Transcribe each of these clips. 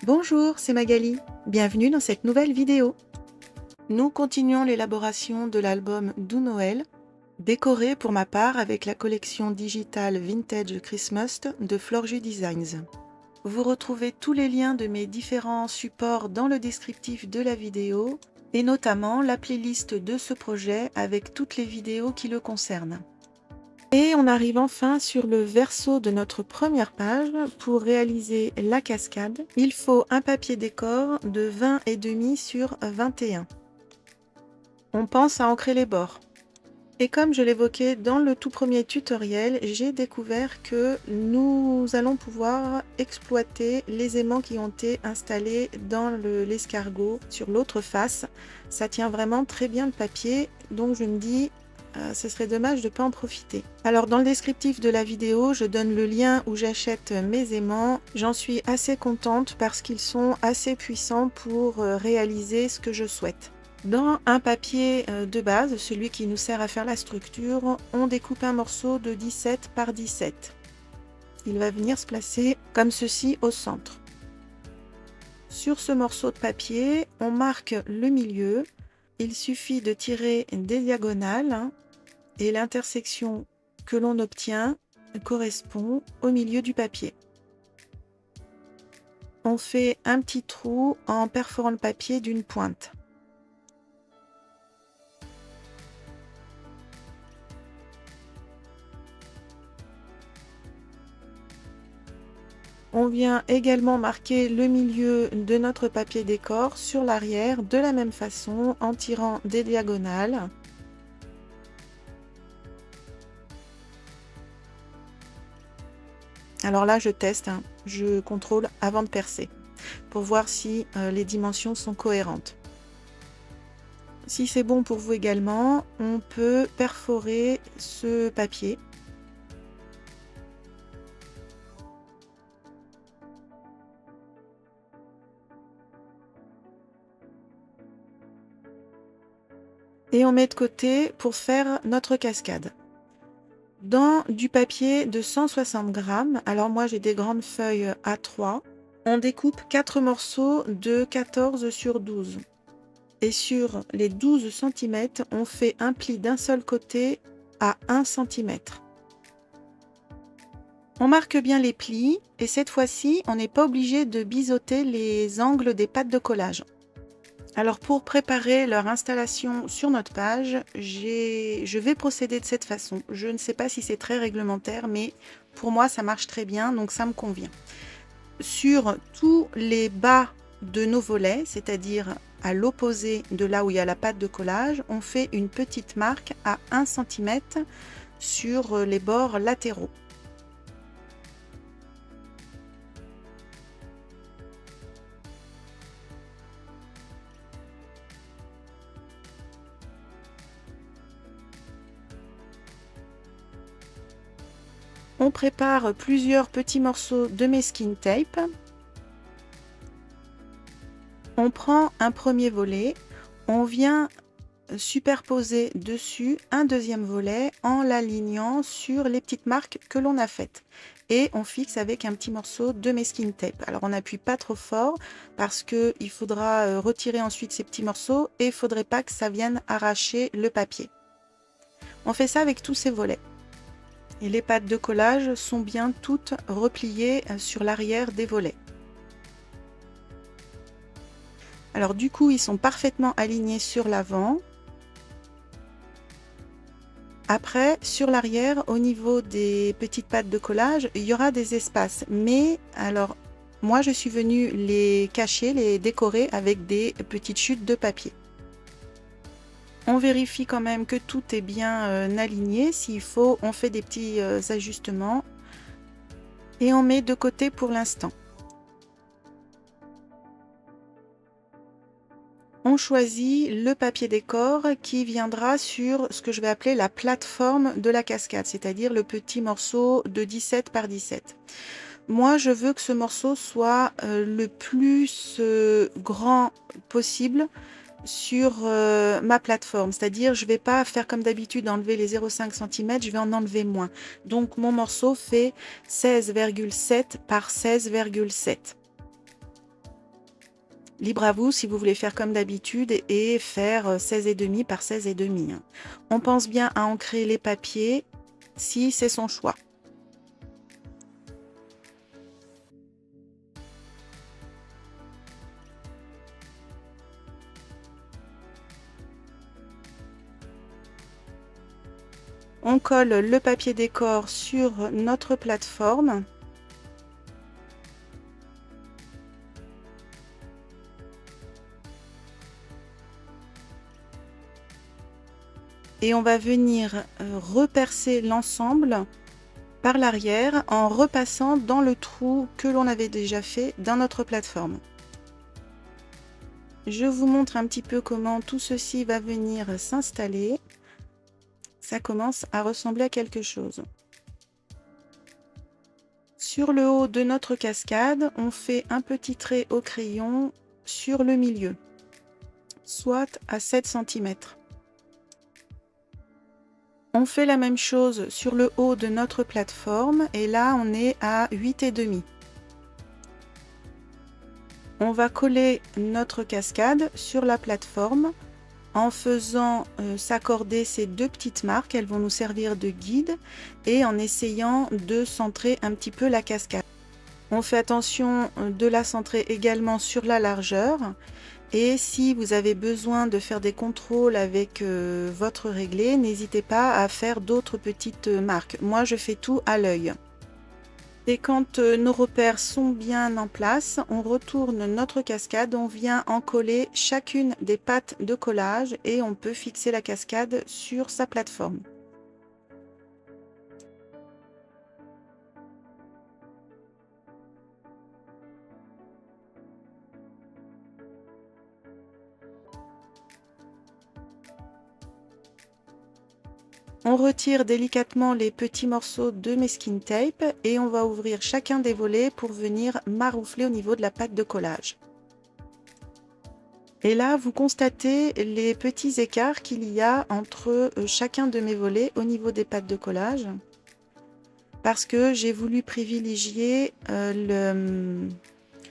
Bonjour, c'est Magali. Bienvenue dans cette nouvelle vidéo. Nous continuons l'élaboration de l'album Doux Noël, décoré pour ma part avec la collection digitale Vintage Christmas de Florju Designs. Vous retrouvez tous les liens de mes différents supports dans le descriptif de la vidéo et notamment la playlist de ce projet avec toutes les vidéos qui le concernent. Et on arrive enfin sur le verso de notre première page. Pour réaliser la cascade, il faut un papier décor de 20,5 sur 21. On pense à ancrer les bords. Et comme je l'évoquais dans le tout premier tutoriel, j'ai découvert que nous allons pouvoir exploiter les aimants qui ont été installés dans l'escargot sur l'autre face. Ça tient vraiment très bien le papier, donc je me dis ce serait dommage de ne pas en profiter. Alors dans le descriptif de la vidéo, je donne le lien où j'achète mes aimants. J'en suis assez contente parce qu'ils sont assez puissants pour réaliser ce que je souhaite. Dans un papier de base, celui qui nous sert à faire la structure, on découpe un morceau de 17 par 17. Il va venir se placer comme ceci au centre. Sur ce morceau de papier, on marque le milieu. Il suffit de tirer des diagonales et l'intersection que l'on obtient correspond au milieu du papier. On fait un petit trou en perforant le papier d'une pointe. On vient également marquer le milieu de notre papier décor sur l'arrière de la même façon en tirant des diagonales. Alors là, je teste, je contrôle avant de percer pour voir si les dimensions sont cohérentes. Si c'est bon pour vous également, on peut perforer ce papier. Et on met de côté pour faire notre cascade. Dans du papier de 160 grammes, alors moi j'ai des grandes feuilles A3, on découpe 4 morceaux de 14 sur 12. Et sur les 12 cm, on fait un pli d'un seul côté à 1 cm. On marque bien les plis et cette fois-ci, on n'est pas obligé de biseauter les angles des pattes de collage. Alors pour préparer leur installation sur notre page, je vais procéder de cette façon. Je ne sais pas si c'est très réglementaire, mais pour moi ça marche très bien, donc ça me convient. Sur tous les bas de nos volets, c'est-à-dire à l'opposé de là où il y a la patte de collage, on fait une petite marque à 1 cm sur les bords latéraux. On prépare plusieurs petits morceaux de masking tape. On prend un premier volet, on vient superposer dessus un deuxième volet en l'alignant sur les petites marques que l'on a faites. Et on fixe avec un petit morceau de masking tape. Alors on n'appuie pas trop fort parce qu'il faudra retirer ensuite ces petits morceaux et il ne faudrait pas que ça vienne arracher le papier. On fait ça avec tous ces volets. Et les pattes de collage sont bien toutes repliées sur l'arrière des volets. Alors du coup, ils sont parfaitement alignés sur l'avant. Après, sur l'arrière, au niveau des petites pattes de collage, il y aura des espaces. Mais alors, moi, je suis venue les cacher, les décorer avec des petites chutes de papier. On vérifie quand même que tout est bien aligné. S'il faut, on fait des petits ajustements. Et on met de côté pour l'instant. On choisit le papier décor qui viendra sur ce que je vais appeler la plateforme de la cascade, c'est-à-dire le petit morceau de 17 par 17. Moi, je veux que ce morceau soit le plus grand possible sur ma plateforme, c'est-à-dire je ne vais pas faire comme d'habitude enlever les 0,5 cm, je vais en enlever moins. Donc mon morceau fait 16,7 par 16,7. Libre à vous si vous voulez faire comme d'habitude et faire 16,5 par 16,5. On pense bien à ancrer les papiers si c'est son choix. On colle le papier décor sur notre plateforme. Et on va venir repercer l'ensemble par l'arrière en repassant dans le trou que l'on avait déjà fait dans notre plateforme. Je vous montre un petit peu comment tout ceci va venir s'installer. Ça commence à ressembler à quelque chose. Sur le haut de notre cascade, on fait un petit trait au crayon sur le milieu, soit à 7 cm. On fait la même chose sur le haut de notre plateforme et là on est à 8,5. On va coller notre cascade sur la plateforme en faisant s'accorder ces deux petites marques. Elles vont nous servir de guide et en essayant de centrer un petit peu la cascade. On fait attention de la centrer également sur la largeur. Et si vous avez besoin de faire des contrôles avec votre réglé, n'hésitez pas à faire d'autres petites marques. Moi, je fais tout à l'œil. Et quand nos repères sont bien en place, on retourne notre cascade, on vient en coller chacune des pattes de collage et on peut fixer la cascade sur sa plateforme. On retire délicatement les petits morceaux de masking tape et on va ouvrir chacun des volets pour venir maroufler au niveau de la pâte de collage. Et là, vous constatez les petits écarts qu'il y a entre chacun de mes volets au niveau des pattes de collage. Parce que j'ai voulu privilégier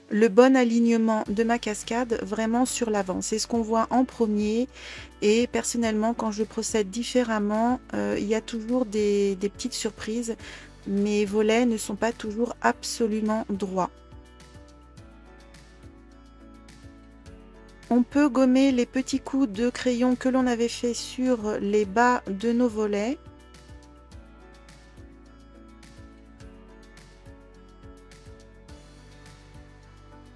le bon alignement de ma cascade vraiment sur l'avant. C'est ce qu'on voit en premier et personnellement quand je procède différemment, il y a toujours des petites surprises. Mes volets ne sont pas toujours absolument droits. On peut gommer les petits coups de crayon que l'on avait fait sur les bas de nos volets.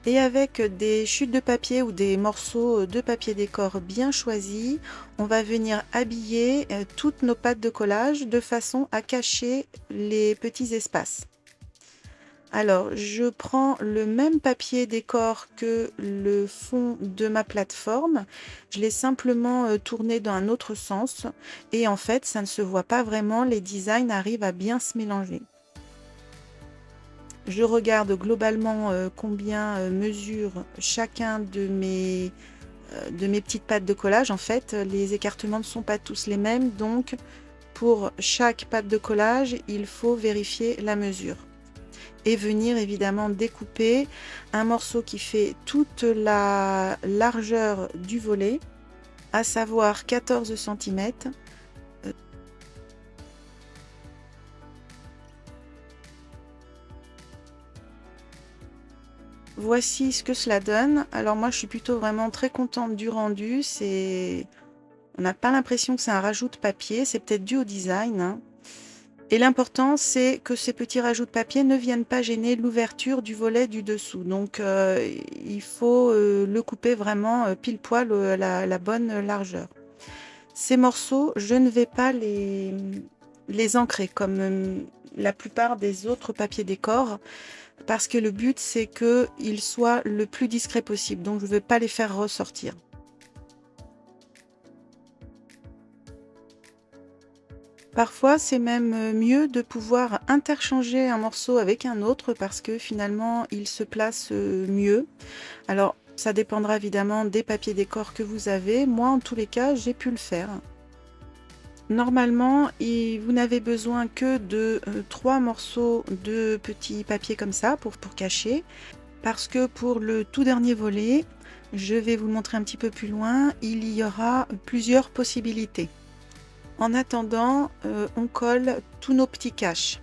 Et avec des chutes de papier ou des morceaux de papier décor bien choisis, on va venir habiller toutes nos pattes de collage de façon à cacher les petits espaces. Alors, je prends le même papier décor que le fond de ma plateforme. Je l'ai simplement tourné dans un autre sens. Et en fait, ça ne se voit pas vraiment. Les designs arrivent à bien se mélanger. Je regarde globalement combien mesure chacun de mes petites pattes de collage. En fait, les écartements ne sont pas tous les mêmes. Donc, pour chaque patte de collage, il faut vérifier la mesure. Et venir évidemment découper un morceau qui fait toute la largeur du volet, à savoir 14 cm. Voici ce que cela donne. Alors moi je suis plutôt vraiment très contente du rendu. On n'a pas l'impression que c'est un rajout de papier, c'est peut-être dû au design, hein. Et l'important c'est que ces petits rajouts de papier ne viennent pas gêner l'ouverture du volet du dessous. Donc il faut le couper vraiment pile poil la bonne largeur. Ces morceaux, je ne vais pas les ancrer comme la plupart des autres papiers décor. Parce que le but c'est qu'ils soient le plus discret possible, donc je ne veux pas les faire ressortir. Parfois c'est même mieux de pouvoir interchanger un morceau avec un autre parce que finalement il se place mieux. Alors ça dépendra évidemment des papiers décor que vous avez. Moi en tous les cas j'ai pu le faire. Normalement, vous n'avez besoin que de 3 morceaux de petits papiers comme ça pour cacher. Parce que pour le tout dernier volet, Je vais vous le montrer un petit peu plus loin. Il y aura plusieurs possibilités. En attendant, on colle tous nos petits caches.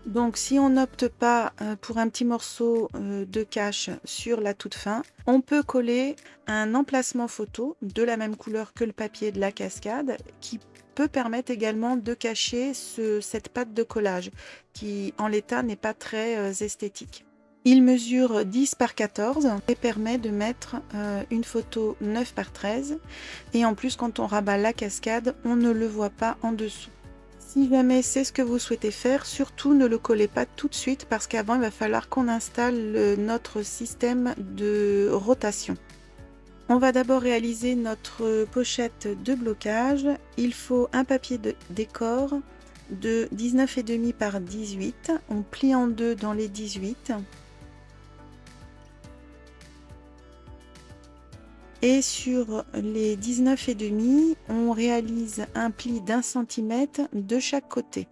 Donc si on n'opte pas pour un petit morceau de cache sur la toute fin, on peut coller un emplacement photo de la même couleur que le papier de la cascade qui peut permettre également de cacher cette pâte de collage qui en l'état n'est pas très esthétique. Il mesure 10 par 14 et permet de mettre une photo 9 par 13 et en plus quand on rabat la cascade, on ne le voit pas en dessous. Si jamais c'est ce que vous souhaitez faire, surtout ne le collez pas tout de suite parce qu'avant il va falloir qu'on installe notre système de rotation. On va d'abord réaliser notre pochette de blocage. Il faut un papier de décor de 19,5 par 18. On plie en deux dans les 18. Et sur les 19,5, on réalise un pli d'1 centimètre de chaque côté.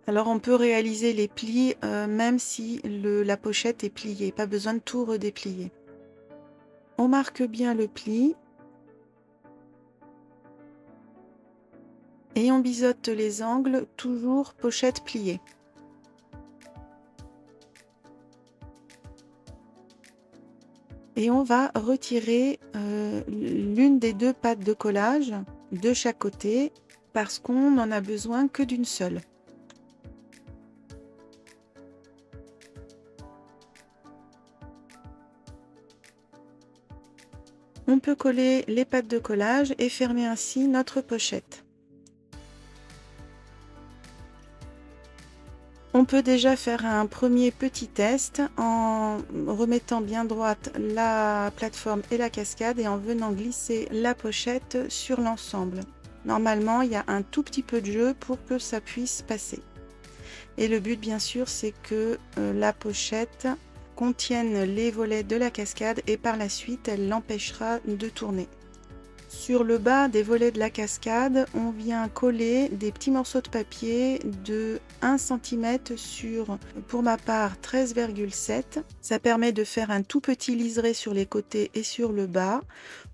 Alors on peut réaliser les plis même si la pochette est pliée, pas besoin de tout redéplier. On marque bien le pli. Et on biseaute les angles, toujours pochette pliée. Et on va retirer l'une des deux pattes de collage de chaque côté parce qu'on n'en a besoin que d'une seule. On peut coller les pattes de collage et fermer ainsi notre pochette. On peut déjà faire un premier petit test en remettant bien droite la plateforme et la cascade et en venant glisser la pochette sur l'ensemble. Normalement, il y a un tout petit peu de jeu pour que ça puisse passer. Et le but, bien sûr, c'est que la pochette contienne les volets de la cascade et par la suite, elle l'empêchera de tourner. Sur le bas des volets de la cascade, on vient coller des petits morceaux de papier de 1 cm sur, pour ma part, 13,7. Ça permet de faire un tout petit liseré sur les côtés et sur le bas.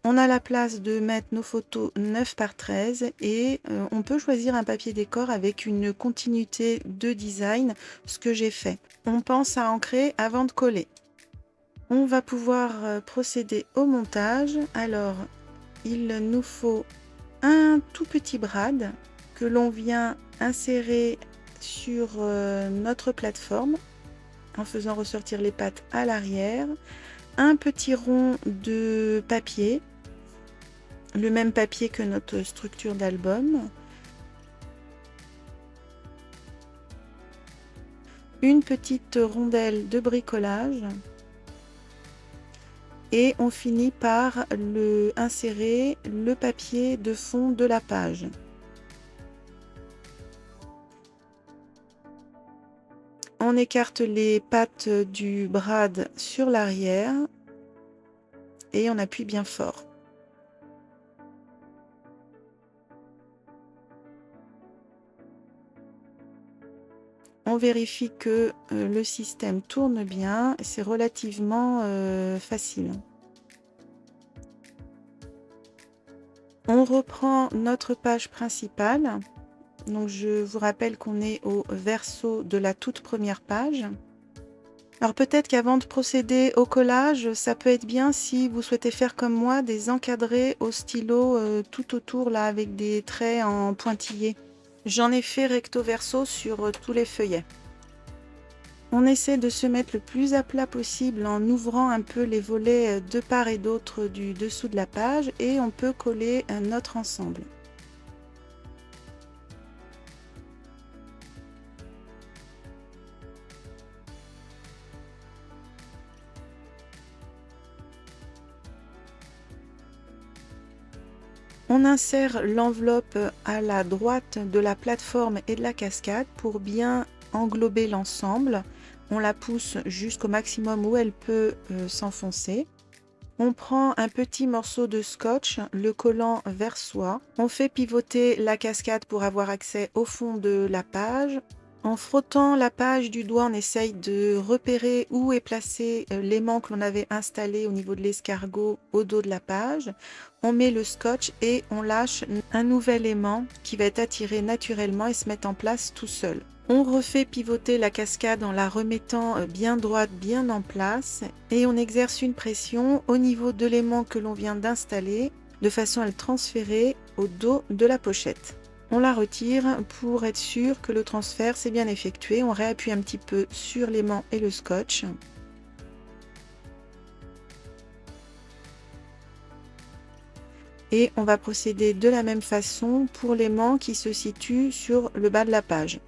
On a la place de mettre nos photos 9 par 13 et on peut choisir un papier décor avec une continuité de design, ce que j'ai fait. On pense à ancrer avant de coller. On va pouvoir procéder au montage. Alors, il nous faut un tout petit brad que l'on vient insérer sur notre plateforme en faisant ressortir les pattes à l'arrière, un petit rond de papier, le même papier que notre structure d'album, une petite rondelle de bricolage. Et on finit par insérer le papier de fond de la page. On écarte les pattes du brad sur l'arrière et on appuie bien fort. On vérifie que le système tourne bien, c'est relativement facile. On reprend notre page principale. Donc je vous rappelle qu'on est au verso de la toute première page. Alors peut-être qu'avant de procéder au collage, ça peut être bien si vous souhaitez faire comme moi des encadrés au stylo tout autour là avec des traits en pointillés. J'en ai fait recto verso sur tous les feuillets. On essaie de se mettre le plus à plat possible en ouvrant un peu les volets de part et d'autre du dessous de la page et on peut coller notre ensemble. On insère l'enveloppe à la droite de la plateforme et de la cascade pour bien englober l'ensemble. On la pousse jusqu'au maximum où elle peut s'enfoncer. On prend un petit morceau de scotch, le collant vers soi. On fait pivoter la cascade pour avoir accès au fond de la page. En frottant la page du doigt, on essaye de repérer où est placé l'aimant que l'on avait installé au niveau de l'escargot au dos de la page. On met le scotch et on lâche un nouvel aimant qui va être attiré naturellement et se mettre en place tout seul. On refait pivoter la cascade en la remettant bien droite, bien en place, et on exerce une pression au niveau de l'aimant que l'on vient d'installer de façon à le transférer au dos de la pochette. On la retire pour être sûr que le transfert s'est bien effectué. On réappuie un petit peu sur l'aimant et le scotch. Et on va procéder de la même façon pour l'aimant qui se situe sur le bas de la page.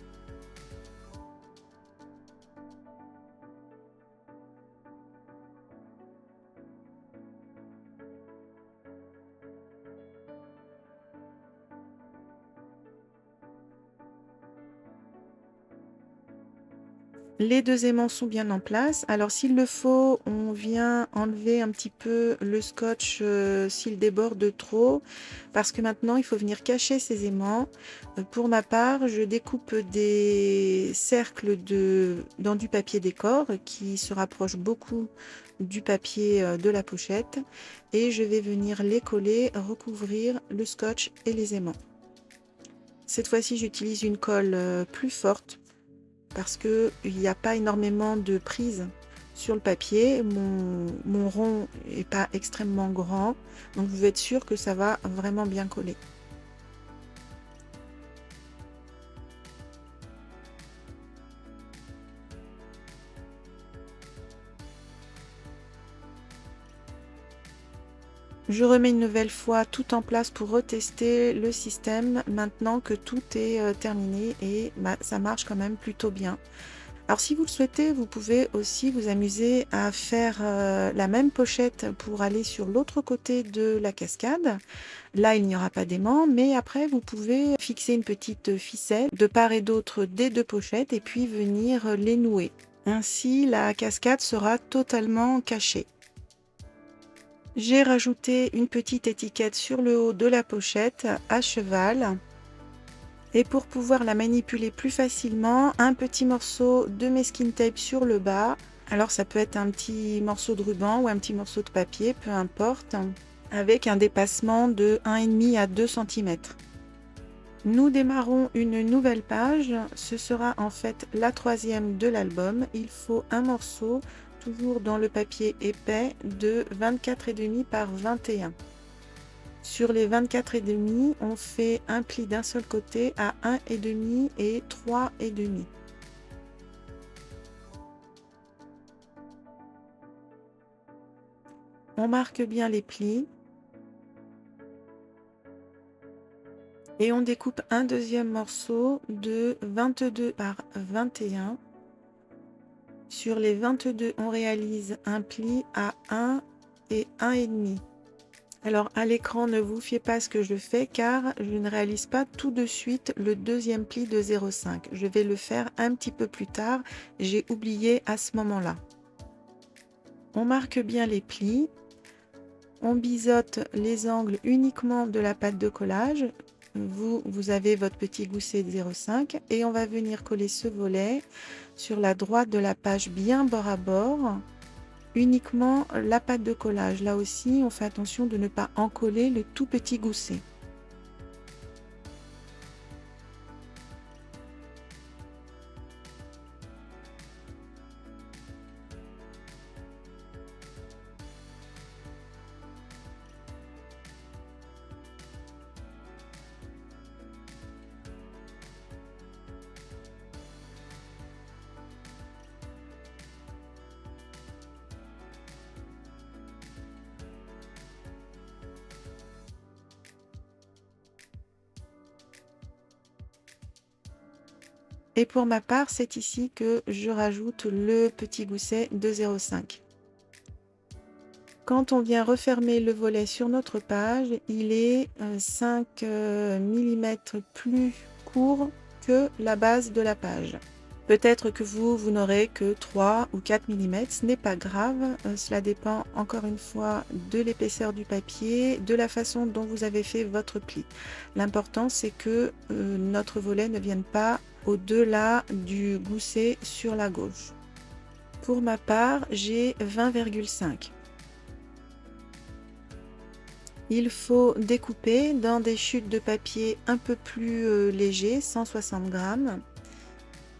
Les 2 aimants sont bien en place. Alors s'il le faut, on vient enlever un petit peu le scotch, s'il déborde trop, parce que maintenant il faut venir cacher ces aimants. Pour ma part, je découpe des cercles dans du papier décor qui se rapproche beaucoup du papier, de la pochette, et je vais venir les coller, recouvrir le scotch et les aimants. Cette fois-ci, j'utilise une colle, plus forte, parce qu'il n'y a pas énormément de prise sur le papier. Mon rond n'est pas extrêmement grand, donc vous pouvez être sûr que ça va vraiment bien coller. Je remets une nouvelle fois tout en place pour retester le système maintenant que tout est terminé, et ça marche quand même plutôt bien. Alors si vous le souhaitez, vous pouvez aussi vous amuser à faire la même pochette pour aller sur l'autre côté de la cascade. Là, il n'y aura pas d'aimant, mais après, vous pouvez fixer une petite ficelle de part et d'autre des 2 pochettes et puis venir les nouer. Ainsi, la cascade sera totalement cachée. J'ai rajouté une petite étiquette sur le haut de la pochette à cheval. Et pour pouvoir la manipuler plus facilement, un petit morceau de masking tape sur le bas. Alors ça peut être un petit morceau de ruban ou un petit morceau de papier, peu importe, avec un dépassement de 1,5 à 2 cm. Nous démarrons une nouvelle page. Ce sera en fait la 3e de l'album. Il faut un morceau, toujours dans le papier épais, de 24,5 par 21. Sur les 24,5, on fait un pli d'un seul côté à 1,5 et 3,5. On marque bien les plis. Et on découpe un deuxième morceau de 22 par 21. Sur les 22, on réalise un pli à 1 et 1,5. Alors à l'écran, ne vous fiez pas à ce que je fais, car je ne réalise pas tout de suite le deuxième pli de 0,5. Je vais le faire un petit peu plus tard, j'ai oublié à ce moment-là. On marque bien les plis, on biseaute les angles uniquement de la pâte de collage. Vous avez votre petit gousset de 0,5 et on va venir coller ce volet sur la droite de la page bien bord à bord. Uniquement la pâte de collage. Là aussi, on fait attention de ne pas encoller le tout petit gousset. Et pour ma part, c'est ici que je rajoute le petit gousset de 0,5. Quand on vient refermer le volet sur notre page, il est 5 mm plus court que la base de la page. Peut-être que vous n'aurez que 3 ou 4 mm, ce n'est pas grave, cela dépend encore une fois de l'épaisseur du papier, de la façon dont vous avez fait votre pli. L'important c'est que notre volet ne vienne pas au-delà du gousset sur la gauche. Pour ma part, j'ai 20,5. Il faut découper dans des chutes de papier un peu plus légers, 160 grammes.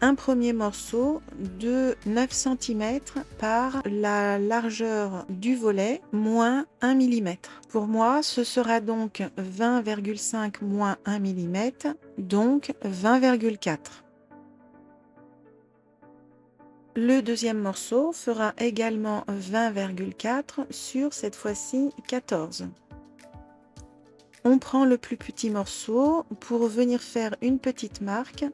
Un premier morceau de 9 cm par la largeur du volet moins 1 mm. Pour moi, ce sera donc 20,5 moins 1 mm, donc 20,4. Le deuxième morceau fera également 20,4 sur cette fois-ci 14. On prend le plus petit morceau pour venir faire une petite marque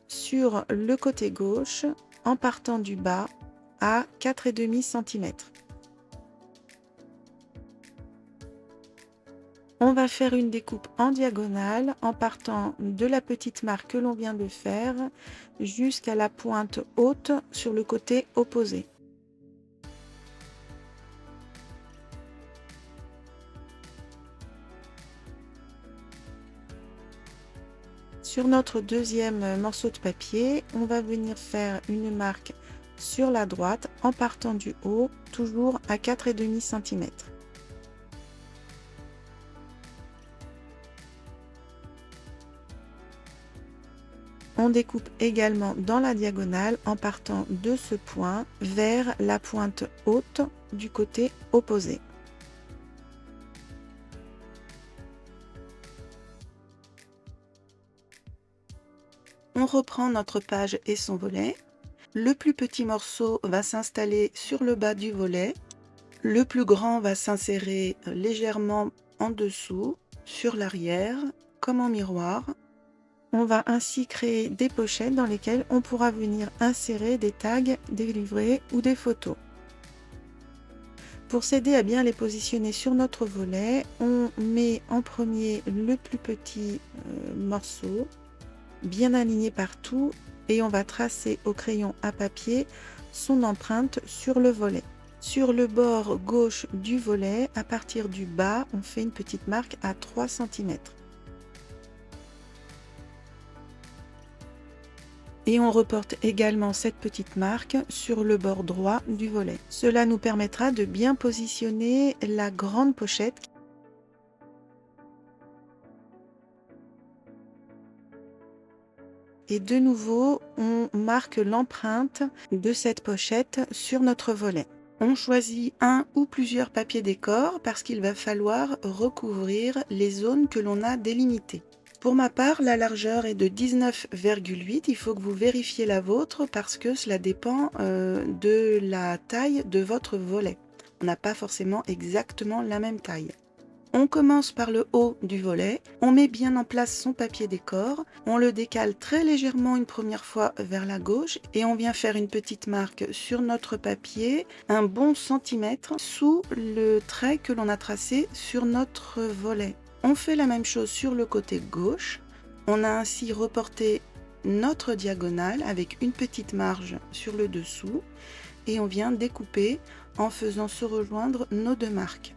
sur le côté gauche en partant du bas à 4,5 cm. On va faire une découpe en diagonale en partant de la petite marque que l'on vient de faire jusqu'à la pointe haute sur le côté opposé. Sur notre deuxième morceau de papier, on va venir faire une marque sur la droite en partant du haut, toujours à 4,5 cm. On découpe également dans la diagonale en partant de ce point vers la pointe haute du côté opposé. On reprend notre page et son volet. Le plus petit morceau va s'installer sur le bas du volet. Le plus grand va s'insérer légèrement en dessous, sur l'arrière, comme en miroir. On va ainsi créer des pochettes dans lesquelles on pourra venir insérer des tags, des livrets ou des photos. Pour s'aider à bien les positionner sur notre volet, on met en premier le plus petit morceau, bien aligné partout, et on va tracer au crayon à papier son empreinte sur le volet. Sur le bord gauche du volet, à partir du bas, on fait une petite marque à 3 cm. Et on reporte également cette petite marque sur le bord droit du volet. Cela nous permettra de bien positionner la grande pochette. Et de nouveau, on marque l'empreinte de cette pochette sur notre volet. On choisit un ou plusieurs papiers décor parce qu'il va falloir recouvrir les zones que l'on a délimitées. Pour ma part, la largeur est de 19,8. Il faut que vous vérifiez la vôtre parce que cela dépend de la taille de votre volet. On n'a pas forcément exactement la même taille. On commence par le haut du volet, on met bien en place son papier décor, on le décale très légèrement une première fois vers la gauche et on vient faire une petite marque sur notre papier, un bon centimètre sous le trait que l'on a tracé sur notre volet. On fait la même chose sur le côté gauche, on a ainsi reporté notre diagonale avec une petite marge sur le dessous et on vient découper en faisant se rejoindre nos deux marques.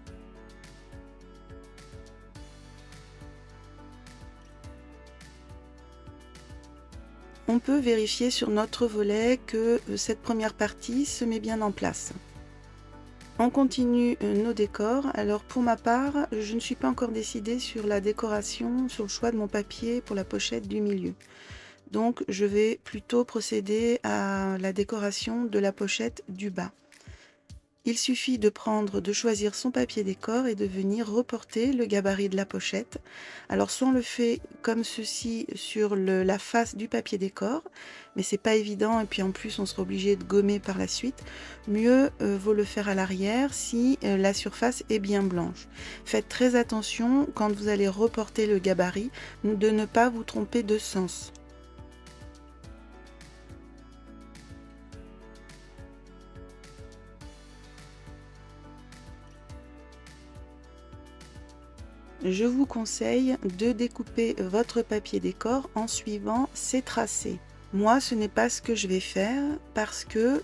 On peut vérifier sur notre volet que cette première partie se met bien en place. On continue nos décors. Alors pour ma part, je ne suis pas encore décidée sur la décoration, sur le choix de mon papier pour la pochette du milieu. Donc je vais plutôt procéder à la décoration de la pochette du bas. Il suffit de choisir son papier décor et de venir reporter le gabarit de la pochette. Alors soit on le fait comme ceci sur la face du papier décor, mais c'est pas évident et puis en plus on sera obligé de gommer par la suite. Mieux vaut le faire à l'arrière si la surface est bien blanche. Faites très attention quand vous allez reporter le gabarit de ne pas vous tromper de sens. Je vous conseille de découper votre papier décor en suivant ces tracés. Moi, ce n'est pas ce que je vais faire parce que,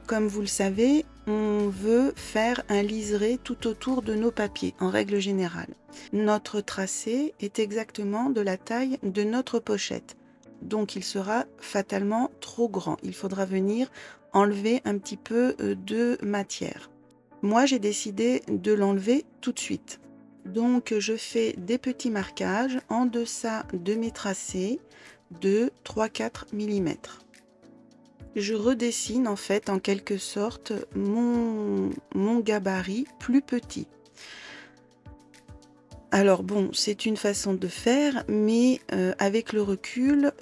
comme vous le savez, on veut faire un liseré tout autour de nos papiers, en règle générale. Notre tracé est exactement de la taille de notre pochette, donc il sera fatalement trop grand. Il faudra venir enlever un petit peu de matière. Moi, j'ai décidé de l'enlever tout de suite. Donc, je fais des petits marquages en deçà de mes tracés de 3-4 mm. Je redessine en fait en quelque sorte mon gabarit plus petit. Alors bon, c'est une façon de faire, mais avec le recul,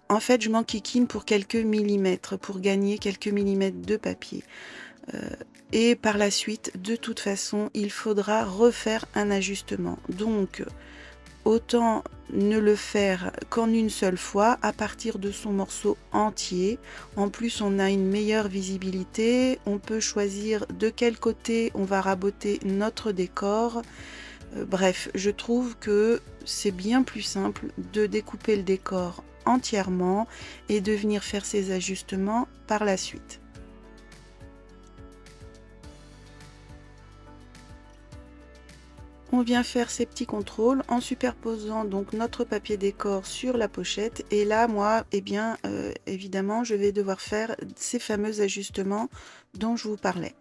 en fait, je m'enquiquine pour quelques millimètres, pour gagner quelques millimètres de papier. Et par la suite, de toute façon, il faudra refaire un ajustement. Donc, autant ne le faire qu'en une seule fois, à partir de son morceau entier. En plus, on a une meilleure visibilité. On peut choisir de quel côté on va raboter notre décor. Bref, je trouve que c'est bien plus simple de découper le décor entièrement et de venir faire ses ajustements par la suite. On vient faire ces petits contrôles en superposant donc notre papier décor sur la pochette, et là moi évidemment je vais devoir faire ces fameux ajustements dont je vous parlais.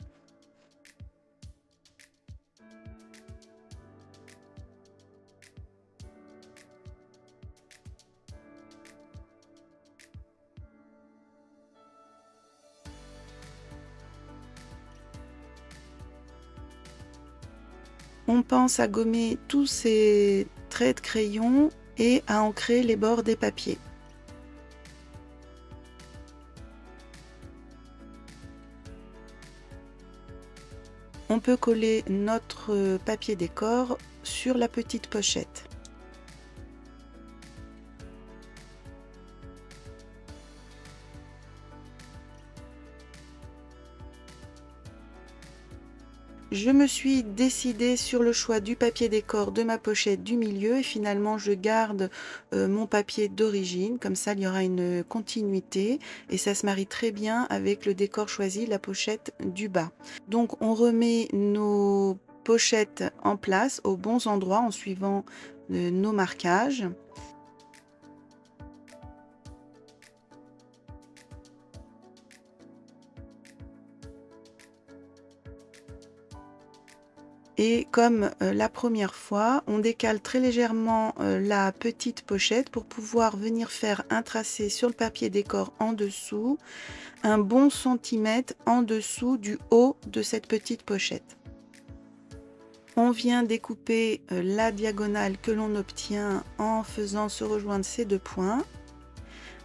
On pense à gommer tous ces traits de crayon et à ancrer les bords des papiers. On peut coller notre papier décor sur la petite pochette. Je me suis décidée sur le choix du papier décor de ma pochette du milieu et finalement je garde mon papier d'origine, comme ça il y aura une continuité et ça se marie très bien avec le décor choisi, la pochette du bas. Donc on remet nos pochettes en place aux bons endroits en suivant nos marquages. Et comme la première fois, on décale très légèrement la petite pochette pour pouvoir venir faire un tracé sur le papier décor en dessous, un bon centimètre en dessous du haut de cette petite pochette. On vient découper la diagonale que l'on obtient en faisant se rejoindre ces deux points.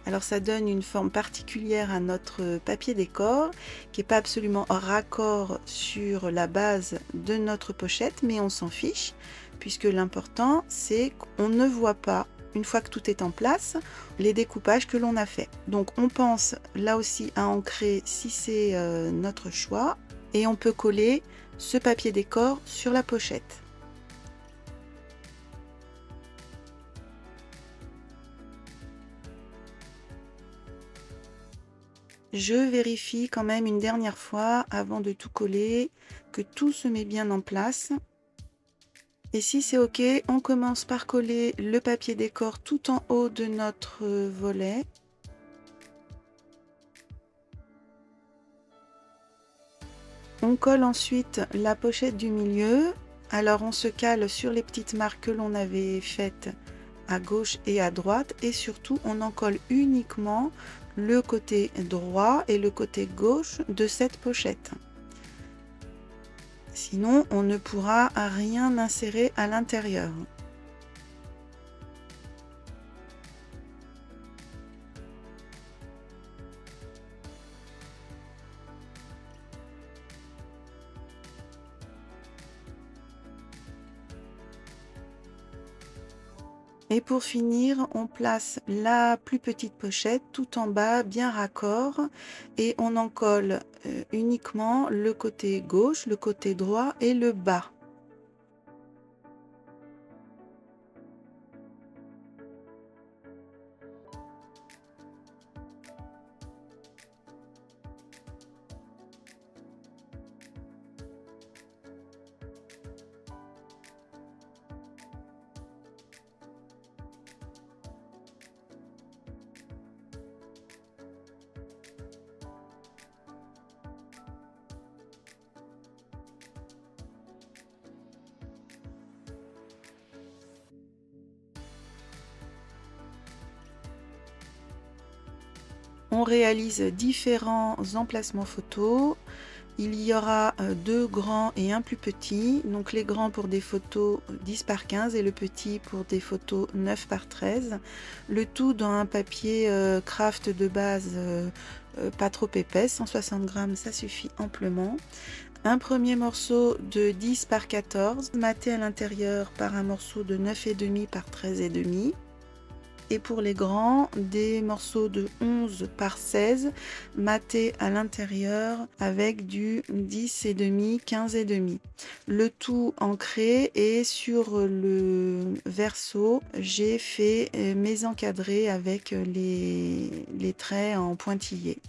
Alors ça donne une forme particulière à notre papier décor qui n'est pas absolument raccord sur la base de notre pochette, mais on s'en fiche puisque l'important c'est qu'on ne voit pas, une fois que tout est en place, les découpages que l'on a fait. Donc on pense là aussi à ancrer si c'est notre choix et on peut coller ce papier décor sur la pochette. Je vérifie quand même une dernière fois avant de tout coller, que tout se met bien en place. Et si c'est OK, on commence par coller le papier décor tout en haut de notre volet. On colle ensuite la pochette du milieu. Alors on se cale sur les petites marques que l'on avait faites à gauche et à droite et surtout on en colle uniquement le côté droit et le côté gauche de cette pochette. Sinon, on ne pourra rien insérer à l'intérieur. Et pour finir, on place la plus petite pochette tout en bas, bien raccord, et on en colle uniquement le côté gauche, le côté droit et le bas. On réalise différents emplacements photos. Il y aura 2 grands et un plus petit. Donc les grands pour des photos 10 par 15 et le petit pour des photos 9 par 13. Le tout dans un papier craft de base pas trop épais, 160 grammes, ça suffit amplement. Un premier morceau de 10 par 14, maté à l'intérieur par un morceau de 9,5 par 13,5. Et pour les grands, des morceaux de 11 par 16 matés à l'intérieur avec du 10,5, 15,5. Le tout ancré, et sur le verso, j'ai fait mes encadrés avec les traits en pointillés.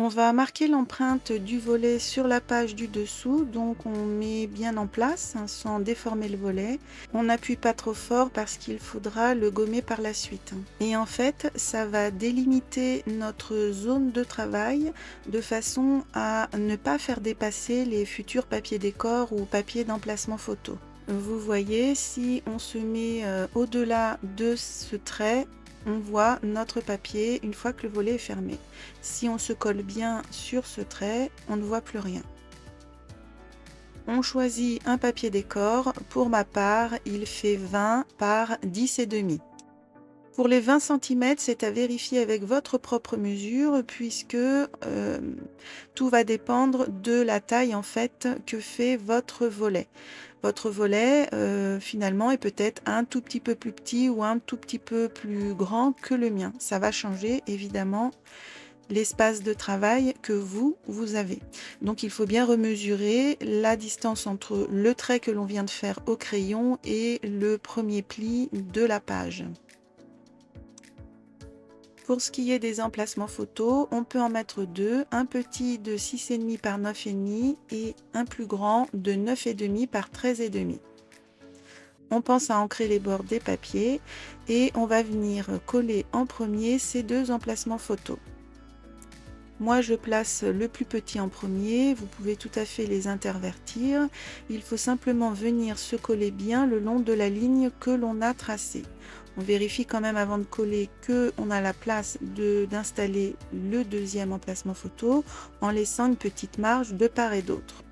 On va marquer l'empreinte du volet sur la page du dessous, donc on met bien en place sans déformer le volet. On n'appuie pas trop fort parce qu'il faudra le gommer par la suite. Et en fait, ça va délimiter notre zone de travail de façon à ne pas faire dépasser les futurs papiers décor ou papiers d'emplacement photo. Vous voyez, si on se met au-delà de ce trait, on voit notre papier une fois que le volet est fermé. Si on se colle bien sur ce trait, on ne voit plus rien. On choisit un papier décor. Pour ma part, il fait 20 par 10,5. Pour les 20 cm, c'est à vérifier avec votre propre mesure puisque tout va dépendre de la taille en fait que fait votre volet. Votre volet finalement est peut-être un tout petit peu plus petit ou un tout petit peu plus grand que le mien. Ça va changer évidemment l'espace de travail que vous avez. Donc il faut bien remesurer la distance entre le trait que l'on vient de faire au crayon et le premier pli de la page. Pour ce qui est des emplacements photos, on peut en mettre 2, un petit de 6,5 par 9,5 et un plus grand de 9,5 par 13,5. On pense à ancrer les bords des papiers et on va venir coller en premier ces 2 emplacements photos. Moi, je place le plus petit en premier, vous pouvez tout à fait les intervertir. Il faut simplement venir se coller bien le long de la ligne que l'on a tracée. On vérifie quand même avant de coller qu'on a la place d'installer le deuxième emplacement photo en laissant une petite marge de part et d'autre.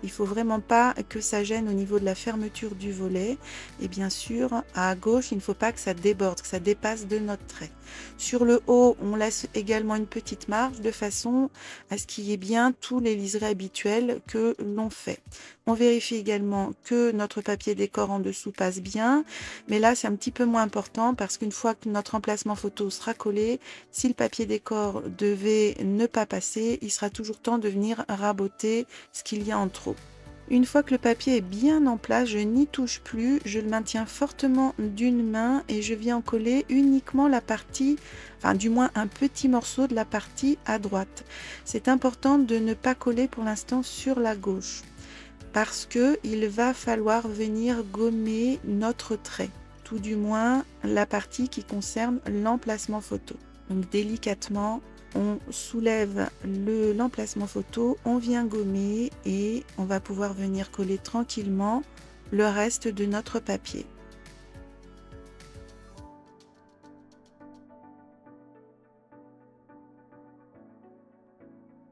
Il ne faut vraiment pas que ça gêne au niveau de la fermeture du volet. Et bien sûr, à gauche, il ne faut pas que ça déborde, que ça dépasse de notre trait. Sur le haut, on laisse également une petite marge de façon à ce qu'il y ait bien tous les liserés habituels que l'on fait. On vérifie également que notre papier décor en dessous passe bien. Mais là, c'est un petit peu moins important parce qu'une fois que notre emplacement photo sera collé, si le papier décor devait ne pas passer, il sera toujours temps de venir raboter ce qu'il y a en trop. Une fois que le papier est bien en place, je n'y touche plus, je le maintiens fortement d'une main et je viens en coller uniquement la partie, enfin du moins un petit morceau de la partie à droite. C'est important de ne pas coller pour l'instant sur la gauche parce qu'il va falloir venir gommer notre trait, tout du moins la partie qui concerne l'emplacement photo. Donc délicatement, on soulève l'emplacement photo, on vient gommer et on va pouvoir venir coller tranquillement le reste de notre papier.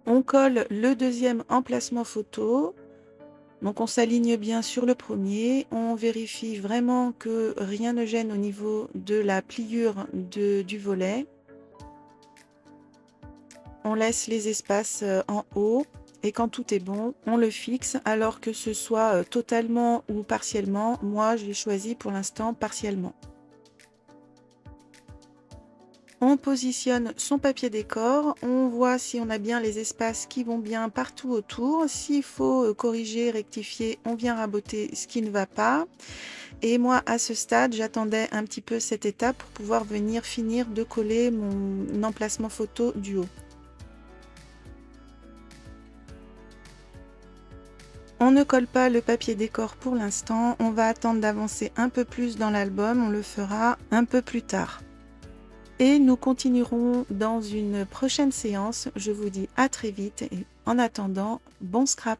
On colle le deuxième emplacement photo. Donc on s'aligne bien sur le premier, on vérifie vraiment que rien ne gêne au niveau de la pliure du volet. On laisse les espaces en haut et quand tout est bon, on le fixe alors que ce soit totalement ou partiellement. Moi, j'ai choisi pour l'instant partiellement. On positionne son papier décor, on voit si on a bien les espaces qui vont bien partout autour. S'il faut corriger, rectifier, on vient raboter ce qui ne va pas. Et moi, à ce stade, j'attendais un petit peu cette étape pour pouvoir venir finir de coller mon emplacement photo du haut. On ne colle pas le papier décor pour l'instant, on va attendre d'avancer un peu plus dans l'album, on le fera un peu plus tard. Et nous continuerons dans une prochaine séance. Je vous dis à très vite et en attendant, bon scrap!